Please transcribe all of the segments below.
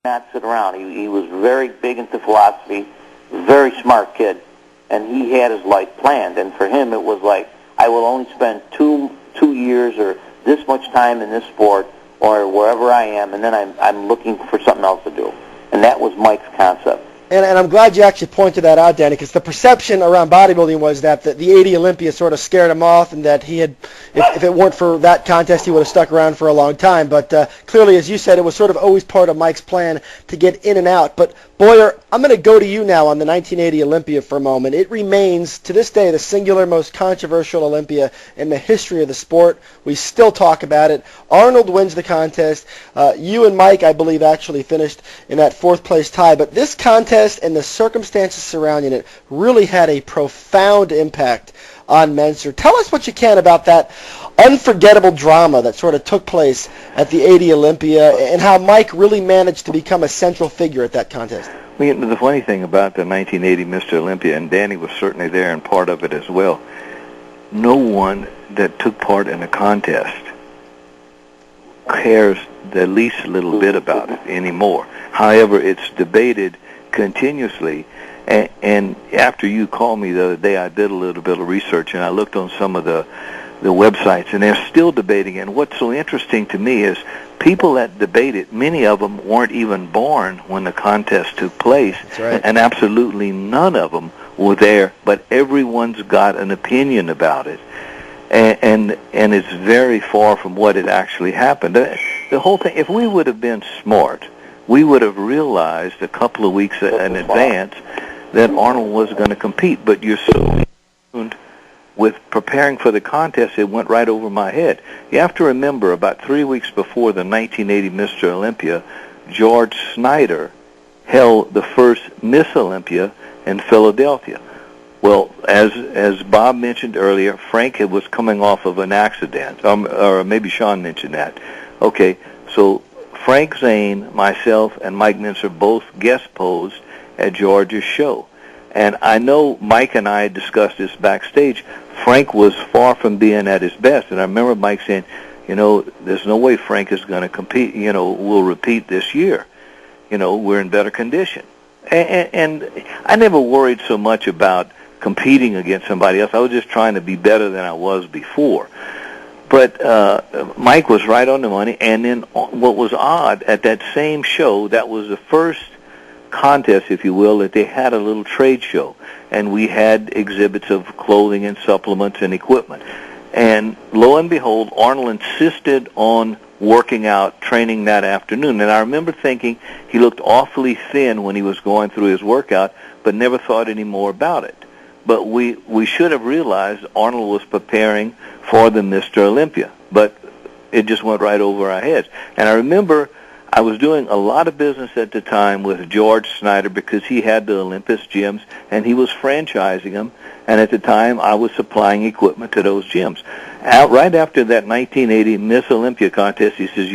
not sit around. He was very big into philosophy, very smart kid, and he had his life planned. And for him, it was like, I will only spend two years or this much time in this sport or wherever I am, and then I'm looking for something else to do. And that was Mike's concept. And I'm glad you actually pointed that out, Danny, because the perception around bodybuilding was that the 80 Olympia sort of scared him off, and that he had, if it weren't for that contest, he would have stuck around for a long time. But clearly, as you said, it was sort of always part of Mike's plan to get in and out. But Boyer, I'm going to go to you now on the 1980 Olympia for a moment. It remains, to this day, the singular most controversial Olympia in the history of the sport. We still talk about it. Arnold wins the contest. You and Mike, I believe, actually finished in that fourth-place tie. But this contest and the circumstances surrounding it really had a profound impact on Mentzer. Tell us what you can about that unforgettable drama that sort of took place at the 80 Olympia and how Mike really managed to become a central figure at that contest. Well, the funny thing about the 1980 Mr. Olympia, and Danny was certainly there and part of it as well, no one that took part in a contest cares the least little bit about it anymore. However, it's debated continuously, and after you called me the other day, I did a little bit of research, and I looked on some of the websites, and they're still debating. And what's so interesting to me is people that debate it, many of them weren't even born when the contest took place. That's right. And absolutely none of them were there, but everyone's got an opinion about it. And it's very far from what had actually happened. The whole thing, if we would have been smart, we would have realized a couple of weeks in advance that Arnold was going to compete. But you're so tuned with preparing for the contest, it went right over my head. You have to remember, about 3 weeks before the 1980 Mr. Olympia, George Snyder held the first Miss Olympia in Philadelphia. Well, as Bob mentioned earlier, Frank was coming off of an accident, or maybe Sean mentioned that. Okay, so Frank Zane, myself, and Mike Mentzer both guest posed at George's show. And I know Mike and I discussed this backstage. Frank was far from being at his best. And I remember Mike saying, there's no way Frank is going to compete, will repeat this year. We're in better condition. And I never worried so much about competing against somebody else. I was just trying to be better than I was before. But Mike was right on the money. And then what was odd, at that same show, that was the first contest, if you will, that they had a little trade show. And we had exhibits of clothing and supplements and equipment. And lo and behold, Arnold insisted on working out, training that afternoon. And I remember thinking he looked awfully thin when he was going through his workout, but never thought any more about it. But we should have realized Arnold was preparing for the Mr. Olympia, but it just went right over our heads. And I remember I was doing a lot of business at the time with George Snyder because he had the Olympus gyms, and he was franchising them, and at the time I was supplying equipment to those gyms. Right after that 1980 Miss Olympia contest, he says,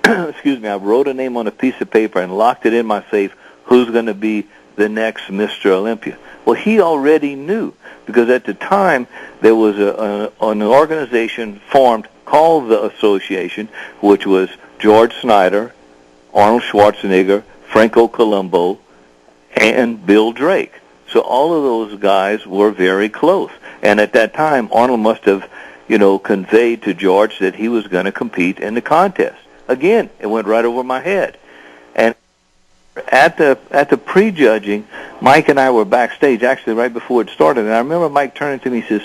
excuse me, I wrote a name on a piece of paper and locked it in my safe, who's going to be the next Mr. Olympia. Well, he already knew, because at the time there was an organization formed called the Association, which was George Snyder, Arnold Schwarzenegger, Franco Columbo, and Bill Drake. So all of those guys were very close. And at that time, Arnold must have, conveyed to George that he was going to compete in the contest. Again, it went right over my head. And at the prejudging, Mike and I were backstage, actually right before it started, and I remember Mike turning to me and says,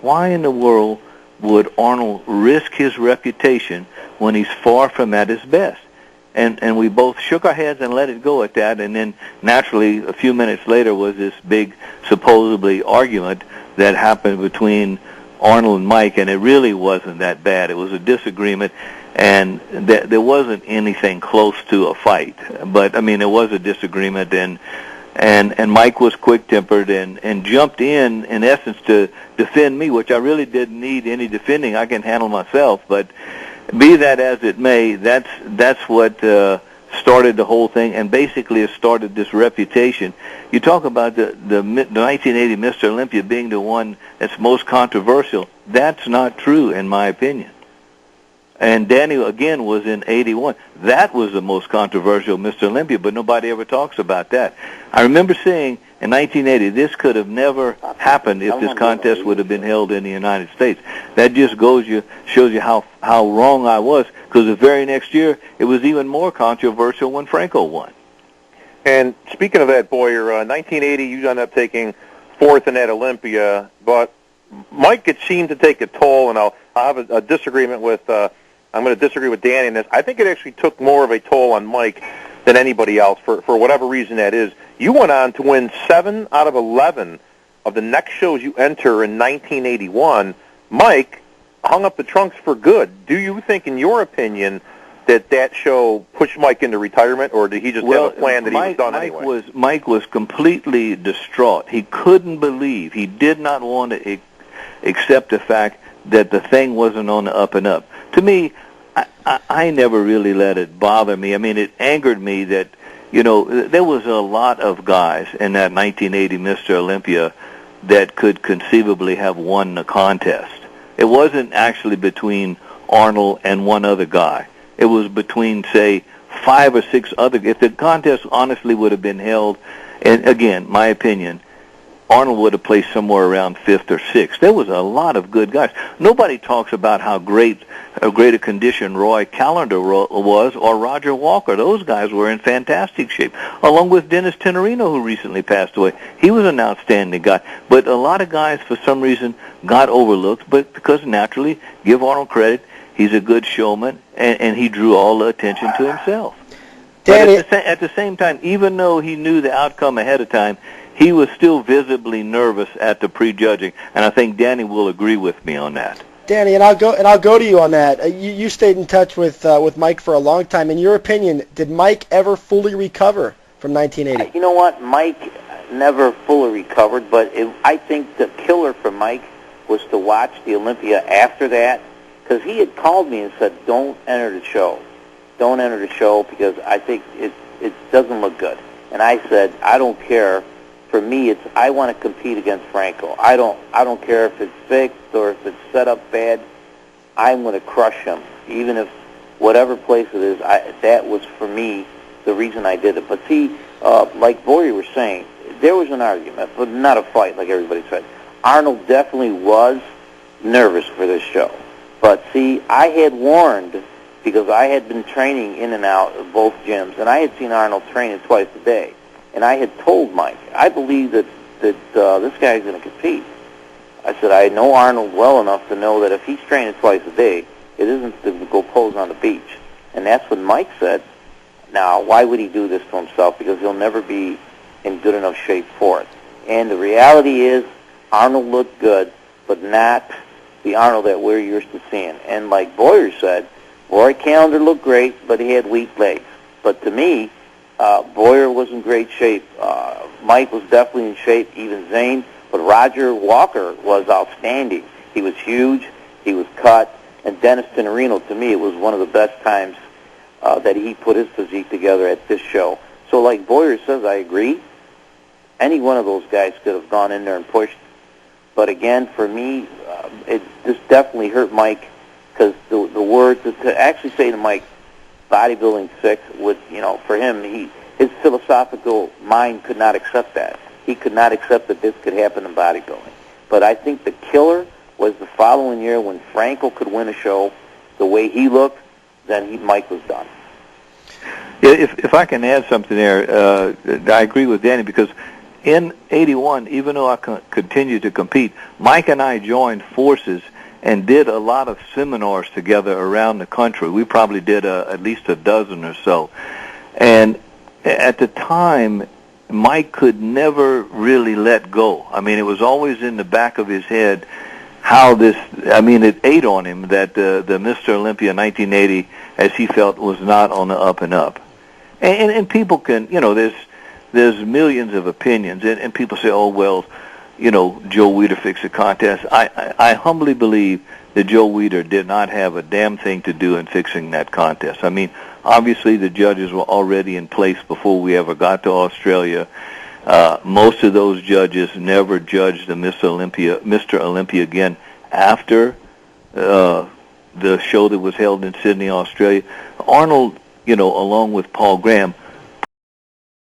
why in the world would Arnold risk his reputation when he's far from at his best? And we both shook our heads and let it go at that, and then naturally a few minutes later was this big supposedly argument that happened between Arnold and Mike, and it really wasn't that bad. It was a disagreement, and there wasn't anything close to a fight. But, there was a disagreement, and Mike was quick-tempered and jumped in essence, to defend me, which I really didn't need any defending. I can handle myself, but be that as it may, that's what started the whole thing, and basically it started this reputation. You talk about the 1980 Mr. Olympia being the one that's most controversial. That's not true, in my opinion. And Danny, again, was in 81. That was the most controversial Mr. Olympia, but nobody ever talks about that. I remember saying in 1980, this could have never happened if this contest would have been held in the United States. That just shows you how wrong I was, because the very next year, it was even more controversial when Franco won. And speaking of that, Boyer, 1980, you ended up taking fourth in that Olympia, but Mike, it seemed to take a toll, and I'll have a disagreement with, I'm going to disagree with Danny in this. I think it actually took more of a toll on Mike than anybody else, for whatever reason that is. You went on to win 7 out of 11 of the next shows you enter in 1981. Mike hung up the trunks for good. Do you think, in your opinion, that show pushed Mike into retirement, or did he just have a plan that he was done anyway? Mike was completely distraught. He couldn't believe. He did not want to accept the fact that the thing wasn't on the up and up. To me, I never really let it bother me. I mean, it angered me that, there was a lot of guys in that 1980 Mr. Olympia that could conceivably have won the contest. It wasn't actually between Arnold and one other guy. It was between, say, 5 or 6 other. If the contest honestly would have been held, and again, my opinion, Arnold would have placed somewhere around 5th or 6th. There was a lot of good guys. Nobody talks about how great a condition Roy Callender was, or Roger Walker. Those guys were in fantastic shape, along with Dennis Tenorino, who recently passed away. He was an outstanding guy. But a lot of guys, for some reason, got overlooked, but because naturally, give Arnold credit, he's a good showman, and he drew all the attention to himself. Danny, but at the same time, even though he knew the outcome ahead of time, he was still visibly nervous at the prejudging, and I think Danny will agree with me on that. Danny, and I'll go to you on that. You stayed in touch with Mike for a long time. In your opinion, did Mike ever fully recover from 1980? You know what? Mike never fully recovered, but I think the killer for Mike was to watch the Olympia after that, because he had called me and said, "Don't enter the show. Don't enter the show because I think it doesn't look good." And I said, "I don't care. For me, I want to compete against Franco. I don't care if it's fixed or if it's set up bad. I'm going to crush him, even if whatever place it is." That was, for me, the reason I did it. But see, like Boyer was saying, there was an argument, but not a fight, like everybody said. Arnold definitely was nervous for this show. But see, I had warned, because I had been training in and out of both gyms, and I had seen Arnold training twice a day. And I had told Mike, I believe that this guy's going to compete. I said, I know Arnold well enough to know that if he's training twice a day, it isn't to go pose on the beach. And that's when Mike said, now, why would he do this to himself? Because he'll never be in good enough shape for it. And the reality is, Arnold looked good, but not the Arnold that we're used to seeing. And like Boyer said, Roy Callender looked great, but he had weak legs. But to me, Boyer was in great shape. Mike was definitely in shape, even Zane. But Roger Walker was outstanding. He was huge. He was cut. And Dennis Tenorino, to me, it was one of the best times that he put his physique together at this show. So like Boyer says, I agree. Any one of those guys could have gone in there and pushed. But again, for me, this definitely hurt Mike, because the words, to actually say to Mike, bodybuilding 6, would, for him, his philosophical mind could not accept that. He could not accept that this could happen in bodybuilding. But I think the killer was the following year when Franco could win a show the way he looked, then Mike was done. If I can add something there, I agree with Danny, because in 81, even though I continued to compete, Mike and I joined forces and did a lot of seminars together around the country. We probably did at least a dozen or so. And at the time, Mike could never really let go. I mean, it was always in the back of his head how this, it ate on him that the Mr. Olympia 1980, as he felt, was not on the up and up. And people can, there's millions of opinions, and people say, oh, well, Joe Weider fixed the contest. I humbly believe that Joe Weider did not have a damn thing to do in fixing that contest. I mean, obviously the judges were already in place before we ever got to Australia. Most of those judges never judged the Mr. Olympia again after the show that was held in Sydney, Australia. Arnold, along with Paul Graham,